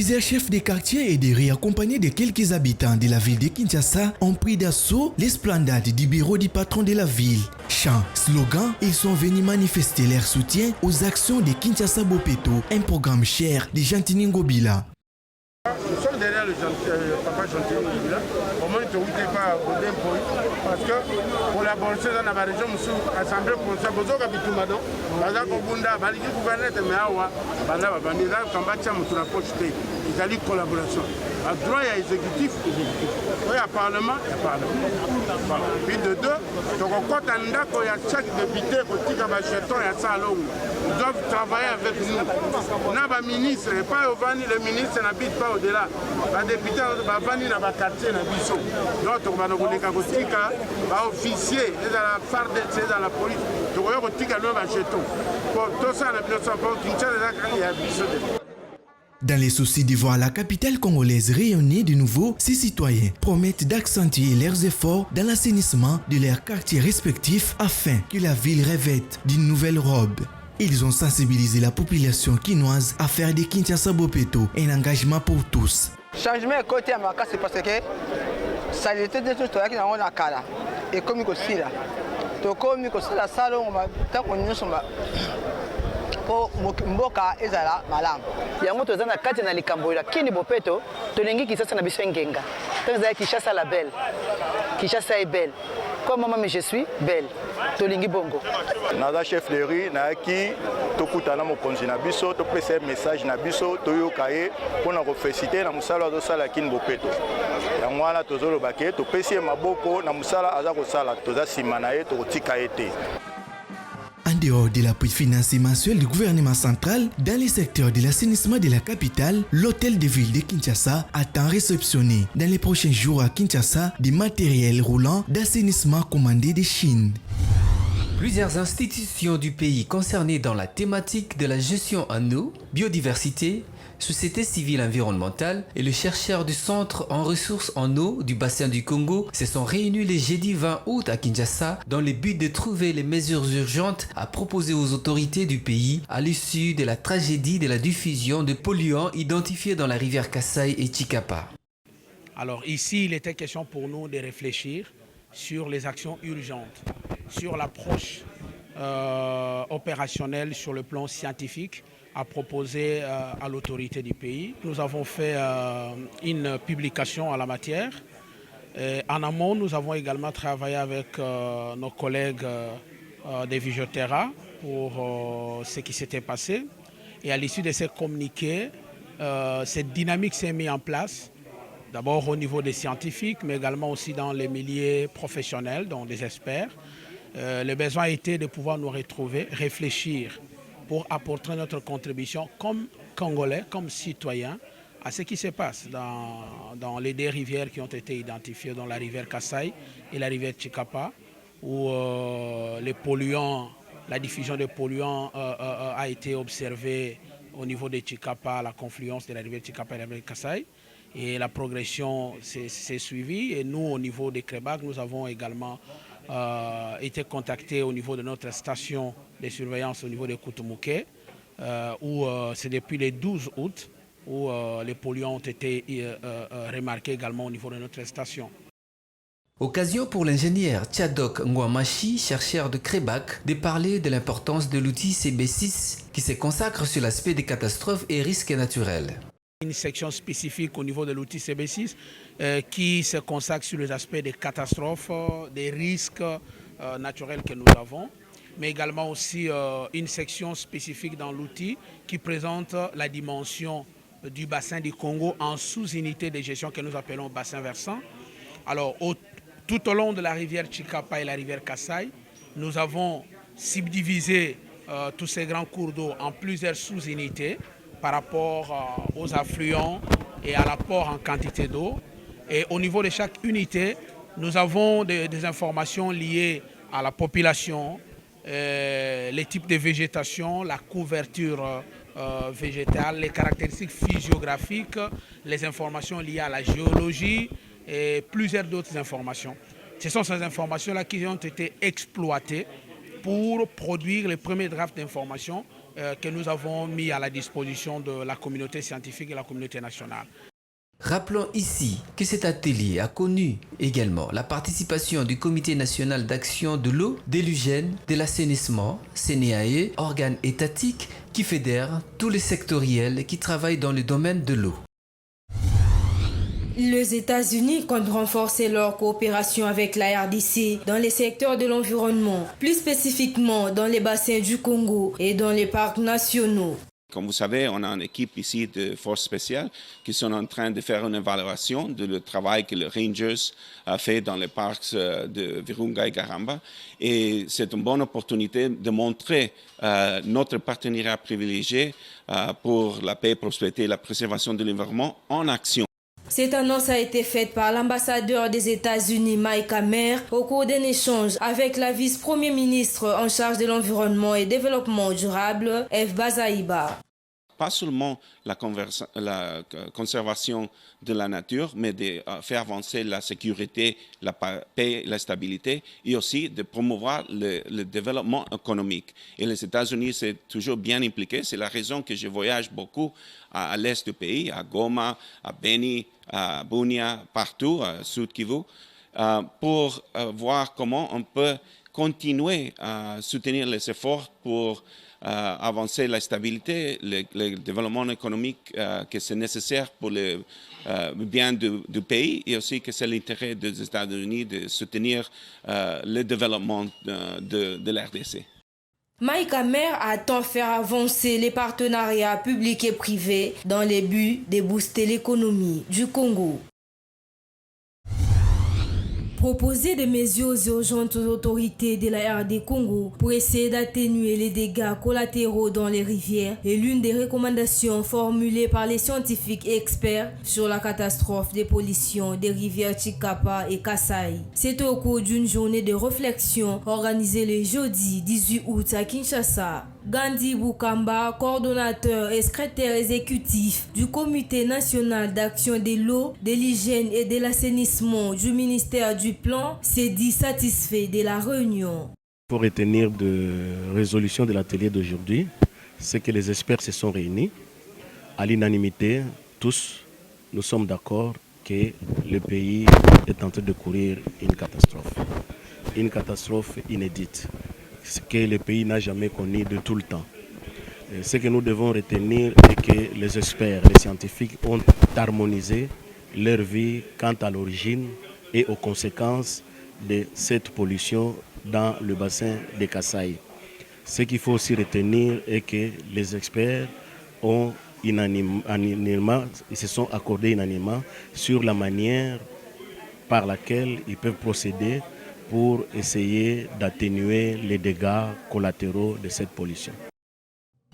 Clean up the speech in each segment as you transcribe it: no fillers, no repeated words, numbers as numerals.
Plusieurs chefs de quartier et des rues accompagnés de quelques habitants de la ville de Kinshasa ont pris d'assaut l'esplanade du bureau du patron de la ville. Chants, slogans, ils sont venus manifester leur soutien aux actions de Kinshasa Bopeto, un programme cher de Gentini Ngobila. Nous sommes derrière le papa Gentini Ngobila. Au moins, tu n'oublies pas parce que pour la bonne dans la région, nous sommes assemblés pour ça. Nous sommes habitués maintenant. Parce que Bunda, le gouvernement de Meawa, ils ont une collaboration. À droit, il y a exécutif. Il y a parlement, il y a parlement. Puis de deux, il y a chaque député qui a un salon. Ils doivent travailler avec nous. On a un ministre, et pas le ministre n'habite pas au-delà. Les députés n'habite pas dans quartier. Donc, on va nous dire que les officiers, la FARDC, la police, donc on va dire que nous avons jeton. Tout ça, il y a Dans les soucis de voir la capitale congolaise rayonner de nouveau, ces citoyens promettent d'accentuer leurs efforts dans l'assainissement de leurs quartiers respectifs afin que la ville revête d'une nouvelle robe. Ils ont sensibilisé la population quinoise à faire de Kinshasa Bopeto un engagement pour tous. Changement côté à Maka, c'est parce que ça était des choses qui n'ont pas kala et comme il aussi là. Donc comme il aussi la salle on va tant qu'on nous sommes po mboka ezala malamu yango tozana kati na likambo la kini Bopeto tolingi Kinshasa na biso ngenga tozala Kinshasa la belle Kinshasa est belle comme maman mais je suis belle tolingi bongo naza chef de rue na ki tokutana mokonzi na biso topesa message na biso toyoka ye pona reféliciter na musala azosala kini Bopeto yango wana tozoloba ke topesi maboko na musala aza kosala toza sima na ye tokotika ete. En dehors de l'appui financier mensuel du gouvernement central, dans les secteurs de l'assainissement de la capitale, l'hôtel de ville de Kinshasa attend réceptionner dans les prochains jours à Kinshasa des matériels roulants d'assainissement commandés de Chine. Plusieurs institutions du pays concernées dans la thématique de la gestion en eau, biodiversité, société civile environnementale et le chercheur du centre en ressources en eau du bassin du Congo se sont réunis le jeudi 20 août à Kinshasa dans le but de trouver les mesures urgentes à proposer aux autorités du pays à l'issue de la tragédie de la diffusion de polluants identifiés dans la rivière Kasaï et Chikapa. Alors ici, il était question pour nous de réfléchir sur les actions urgentes, sur l'approche opérationnelle sur le plan scientifique à proposer à l'autorité du pays. Nous avons fait une publication à la matière. En amont, nous avons également travaillé avec nos collègues des Vigioterra pour ce qui s'était passé. Et à l'issue de ces communiqués, cette dynamique s'est mise en place, d'abord au niveau des scientifiques, mais également aussi dans les milieux professionnels, dont des experts. Le besoin a été de pouvoir nous retrouver, réfléchir pour apporter notre contribution comme Congolais, comme citoyens, à ce qui se passe dans les deux rivières qui ont été identifiées, dans la rivière Kasaï et la rivière Chikapa, où les polluants, la diffusion des polluants a été observée au niveau de Chikapa, la confluence de la rivière Chikapa et la rivière Kasaï. Et la progression s'est suivie. Et nous, au niveau des Krébak, nous avons également été contactés au niveau de notre station de surveillance au niveau de Koutoumouké, où c'est depuis le 12 août où les polluants ont été remarqués également au niveau de notre station. Occasion pour l'ingénieur Tchadok Ngwamachi, chercheur de Krébak, de parler de l'importance de l'outil CB6 qui se consacre sur l'aspect des catastrophes et risques naturels. Une section spécifique au niveau de l'outil CB6 qui se consacre sur les aspects des catastrophes, des risques naturels que nous avons, mais également aussi une section spécifique dans l'outil qui présente la dimension du bassin du Congo en sous-unité de gestion que nous appelons bassin versant. Alors, tout au long de la rivière Chikapa et la rivière Kasaï, nous avons subdivisé tous ces grands cours d'eau en plusieurs sous-unités par rapport aux affluents et à l'apport en quantité d'eau. Et au niveau de chaque unité, nous avons des informations liées à la population, les types de végétation, la couverture végétale, les caractéristiques physiographiques, les informations liées à la géologie et plusieurs d'autres informations. Ce sont ces informations-là qui ont été exploitées pour produire les premiers drafts d'informations que nous avons mis à la disposition de la communauté scientifique et la communauté nationale. Rappelons ici que cet atelier a connu également la participation du Comité national d'action de l'eau, de l'hygiène, de l'assainissement, CNAE, organe étatique qui fédère tous les sectoriels qui travaillent dans le domaine de l'eau. Les États-Unis comptent renforcer leur coopération avec la RDC dans les secteurs de l'environnement, plus spécifiquement dans les bassins du Congo et dans les parcs nationaux. Comme vous savez, on a une équipe ici de forces spéciales qui sont en train de faire une évaluation de le travail que les Rangers a fait dans les parcs de Virunga et Garamba. Et c'est une bonne opportunité de montrer notre partenariat privilégié pour la paix, la prospérité et la préservation de l'environnement en action. Cette annonce a été faite par l'ambassadeur des États-Unis, Mike Hammer, au cours d'un échange avec la vice-premier ministre en charge de l'environnement et développement durable, Eve Bazaïba. Pas seulement la conservation de la nature, mais de faire avancer la sécurité, la paix, la stabilité, et aussi de promouvoir le développement économique. Et les États-Unis, c'est toujours bien impliqué. C'est la raison que je voyage beaucoup à l'est du pays, à Goma, à Beni, à Bunia, partout, à Sud Kivu, pour voir comment on peut continuer à soutenir les efforts pour avancer la stabilité, le développement économique que c'est nécessaire pour le bien du pays, et aussi que c'est l'intérêt des États-Unis de soutenir le développement de l'RDC. Mike Hammer attend faire avancer les partenariats publics et privés dans les buts de booster l'économie du Congo. Proposer des mesures urgentes aux autorités de la RD Congo pour essayer d'atténuer les dégâts collatéraux dans les rivières est l'une des recommandations formulées par les scientifiques et experts sur la catastrophe des pollutions des rivières Chikapa et Kasai. C'est au cours d'une journée de réflexion organisée le jeudi 18 août à Kinshasa. Gandhi Boukamba, coordonnateur et secrétaire exécutif du Comité national d'action de l'eau, de l'hygiène et de l'assainissement du ministère du Plan, s'est dit satisfait de la réunion. Pour retenir de résolution de l'atelier d'aujourd'hui, c'est que les experts se sont réunis. À l'unanimité, tous, nous sommes d'accord que le pays est en train de courir une catastrophe inédite. Ce que le pays n'a jamais connu de tout le temps. Ce que nous devons retenir est que les experts, les scientifiques ont harmonisé leur vie quant à l'origine et aux conséquences de cette pollution dans le bassin de Kasai. Ce qu'il faut aussi retenir est que les experts ont ils se sont accordés unanimement sur la manière par laquelle ils peuvent procéder pour essayer d'atténuer les dégâts collatéraux de cette pollution.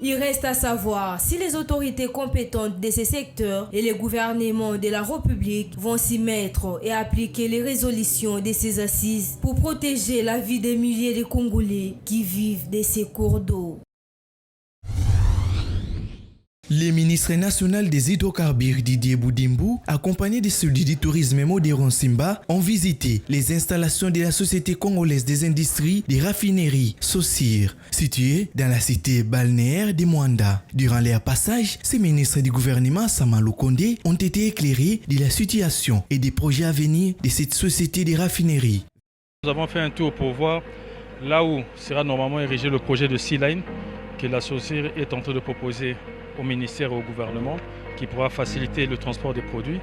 Il reste à savoir si les autorités compétentes de ces secteurs et les gouvernements de la République vont s'y mettre et appliquer les résolutions de ces assises pour protéger la vie des milliers de Congolais qui vivent de ces cours d'eau. Le ministre national des hydrocarbures Didier Boudimbu, accompagné de celui du tourisme Modéron Simba, ont visité les installations de la Société congolaise des industries des raffineries SOCIR, située dans la cité balnéaire de Mwanda. Durant leur passage, ces ministres du gouvernement Samalou Kondé ont été éclairés de la situation et des projets à venir de cette société des raffineries. Nous avons fait un tour pour voir là où sera normalement érigé le projet de Sea Line que la SOCIR est en train de proposer au ministère et au gouvernement, qui pourra faciliter le transport des produits.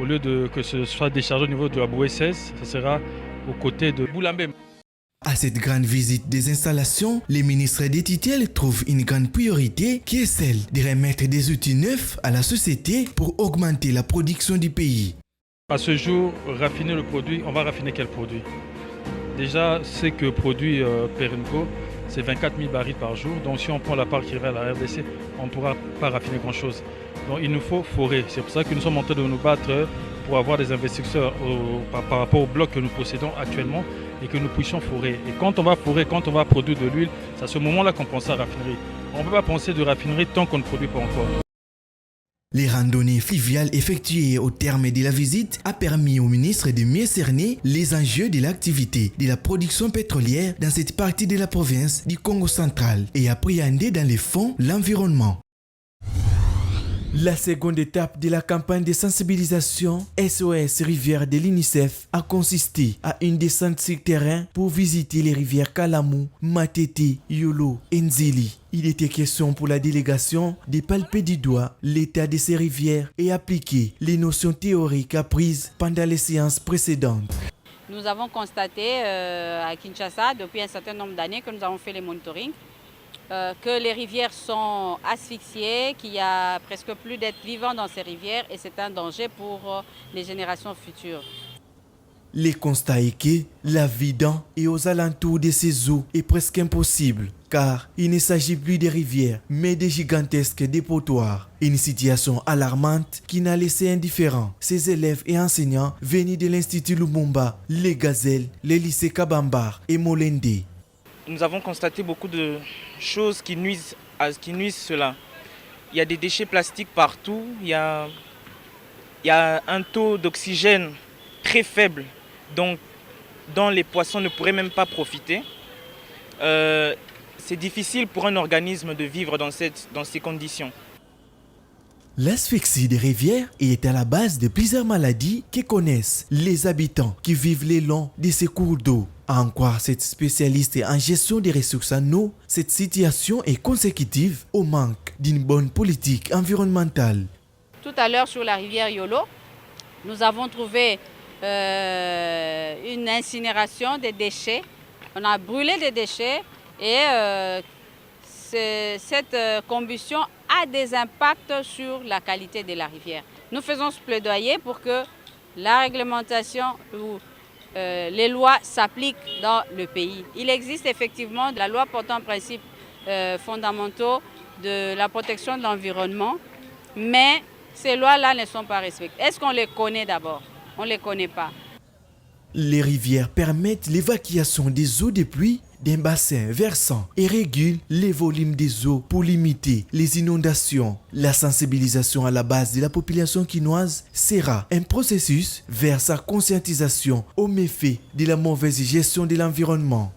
Au lieu que ce soit déchargé au niveau de la bouée 16, ce sera aux côtés de Boulambe. À cette grande visite des installations, les ministres des tutelles trouvent une grande priorité qui est celle de remettre des outils neufs à la société pour augmenter la production du pays. À ce jour, raffiner le produit, on va raffiner quel produit? Déjà, c'est que produit Perenco, c'est 24 000 barils par jour. Donc si on prend la part qui revient à la RDC, on ne pourra pas raffiner grand-chose. Donc il nous faut forer. C'est pour ça que nous sommes en train de nous battre pour avoir des investisseurs par rapport au bloc que nous possédons actuellement et que nous puissions forer. Et quand on va forer, quand on va produire de l'huile, c'est à ce moment-là qu'on pense à raffinerie. On ne peut pas penser de raffinerie tant qu'on ne produit pas encore. Les randonnées fluviales effectuées au terme de la visite a permis au ministre de mieux cerner les enjeux de l'activité de la production pétrolière dans cette partie de la province du Congo central et appréhender dans les fonds l'environnement. La seconde étape de la campagne de sensibilisation SOS Rivière de l'UNICEF a consisté à une descente sur terrain pour visiter les rivières Kalamu, Matete, Yolo et Nzeli. Il était question pour la délégation de palper du doigt l'état de ces rivières et appliquer les notions théoriques apprises pendant les séances précédentes. Nous avons constaté à Kinshasa depuis un certain nombre d'années que nous avons fait les monitorings, que les rivières sont asphyxiées, qu'il y a presque plus d'êtres vivants dans ces rivières et c'est un danger pour les générations futures. Les constats est que la vie dans et aux alentours de ces eaux est presque impossible car il ne s'agit plus de rivières mais de gigantesques dépotoirs. Une situation alarmante qui n'a laissé indifférents ces élèves et enseignants venus de l'Institut Lumumba, les Gazelles, les lycées Kabambar et Molende. Nous avons constaté beaucoup de choses qui nuisent cela. Il y a des déchets plastiques partout, il y a un taux d'oxygène très faible, donc dont les poissons ne pourraient même pas profiter. C'est difficile pour un organisme de vivre dans ces conditions. L'asphyxie des rivières est à la base de plusieurs maladies que connaissent les habitants qui vivent le long de ces cours d'eau. À en croire cette spécialiste en gestion des ressources en eau, cette situation est consécutive au manque d'une bonne politique environnementale. Tout à l'heure sur la rivière Yolo, nous avons trouvé une incinération des déchets. On a brûlé des déchets et cette combustion a des impacts sur la qualité de la rivière. Nous faisons ce plaidoyer pour que la réglementation ou les lois s'appliquent dans le pays. Il existe effectivement la loi portant principes fondamentaux de la protection de l'environnement, mais ces lois-là ne sont pas respectées. Est-ce qu'on les connaît d'abord? On ne les connaît pas. Les rivières permettent l'évacuation des eaux de pluie d'un bassin versant et régulent les volumes des eaux pour limiter les inondations. La sensibilisation à la base de la population quinoise sera un processus vers sa conscientisation aux méfaits de la mauvaise gestion de l'environnement.